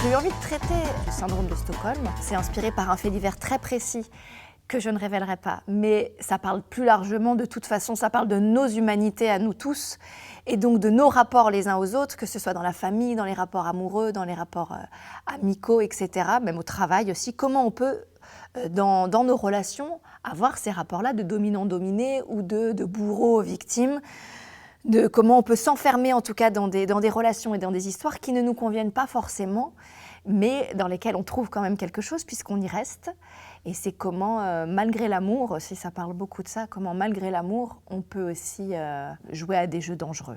J'ai eu envie de traiter le syndrome de Stockholm. C'est inspiré par un fait divers très précis que je ne révélerai pas, mais ça parle plus largement, de toute façon, ça parle de nos humanités à nous tous, et donc de nos rapports les uns aux autres, que ce soit dans la famille, dans les rapports amoureux, dans les rapports amicaux, etc., même au travail aussi. Comment on peut, dans nos relations, avoir ces rapports-là de dominant-dominé ou de bourreau-victime, de comment on peut s'enfermer en tout cas dans des relations et dans des histoires qui ne nous conviennent pas forcément, mais dans lesquelles on trouve quand même quelque chose puisqu'on y reste. Et c'est comment, malgré l'amour, aussi ça parle beaucoup de ça, comment malgré l'amour, on peut aussi jouer à des jeux dangereux.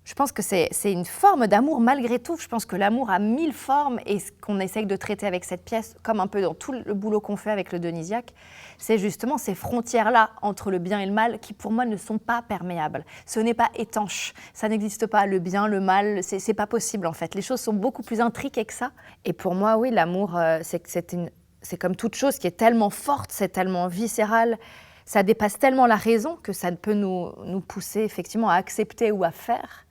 Je pense que c'est une forme d'amour malgré tout. Je pense que l'amour a 1000 formes et ce qu'on essaye de traiter avec cette pièce, comme un peu dans tout le boulot qu'on fait avec le Dionysiaque, c'est justement ces frontières-là entre le bien et le mal qui pour moi ne sont pas perméables. Ce n'est pas étanche, ça n'existe pas, le bien, le mal, c'est pas possible en fait. Les choses sont beaucoup plus intriquées que ça. Et pour moi, oui, l'amour, c'est comme toute chose qui est tellement forte, c'est tellement viscéral, ça dépasse tellement la raison que ça peut nous pousser effectivement à accepter ou à faire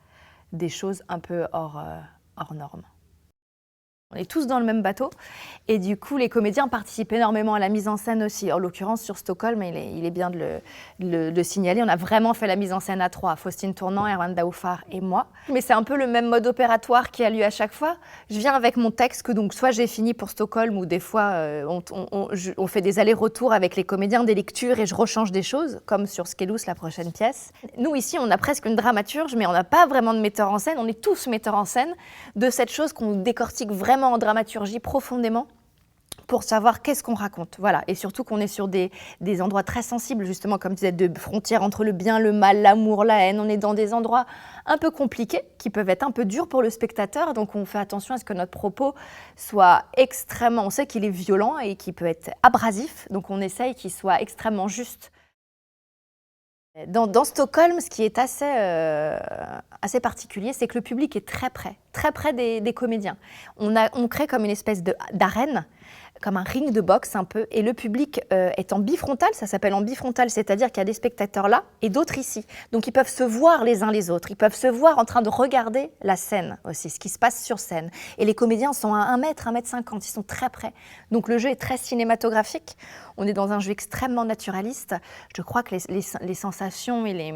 des choses un peu hors normes. On est tous dans le même bateau et du coup les comédiens participent énormément à la mise en scène aussi. En l'occurrence sur Stockholm, il est bien de le signaler, on a vraiment fait la mise en scène à 3, Faustine Tournant, Erwan Daoufar et moi. Mais c'est un peu le même mode opératoire qui a lieu à chaque fois. Je viens avec mon texte que donc soit j'ai fini pour Stockholm ou des fois on fait des allers-retours avec les comédiens, des lectures et je rechange des choses, comme sur Skellous, la prochaine pièce. Nous ici on a presque une dramaturge mais on n'a pas vraiment de metteur en scène, on est tous metteurs en scène de cette chose qu'on décortique vraiment en dramaturgie profondément pour savoir qu'est-ce qu'on raconte. Voilà. Et surtout qu'on est sur des endroits très sensibles, justement, comme tu disais, de frontières entre le bien, le mal, l'amour, la haine. On est dans des endroits un peu compliqués, qui peuvent être un peu durs pour le spectateur. Donc on fait attention à ce que notre propos soit extrêmement... On sait qu'il est violent et qu'il peut être abrasif, donc on essaye qu'il soit extrêmement juste. Dans Stockholm, ce qui est assez particulier, c'est que le public est très près des comédiens. On crée comme une espèce d'arène, comme un ring de boxe un peu, et le public est en bifrontal, ça s'appelle en bifrontal, c'est-à-dire qu'il y a des spectateurs là et d'autres ici. Donc ils peuvent se voir les uns les autres, ils peuvent se voir en train de regarder la scène aussi, ce qui se passe sur scène. Et les comédiens sont à 1 mètre, 1,50 m, ils sont très près. Donc le jeu est très cinématographique, on est dans un jeu extrêmement naturaliste. Je crois que les sensations et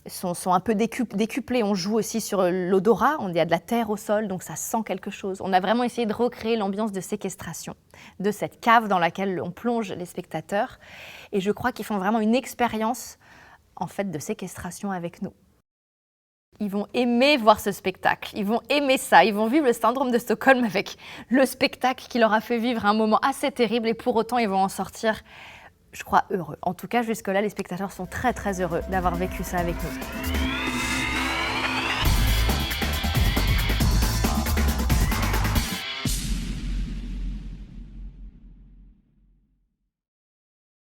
sont un peu décuplées. On joue aussi sur l'odorat, il y a de la terre au sol, donc ça sent quelque chose. On a vraiment essayé de recréer l'ambiance de séquestration, de cette cave dans laquelle on plonge les spectateurs. Et je crois qu'ils font vraiment une expérience en fait, de séquestration avec nous. Ils vont aimer voir ce spectacle, ils vont aimer ça, ils vont vivre le syndrome de Stockholm avec le spectacle qui leur a fait vivre un moment assez terrible et pour autant ils vont en sortir, je crois, heureux. En tout cas, jusque-là, les spectateurs sont très heureux d'avoir vécu ça avec nous.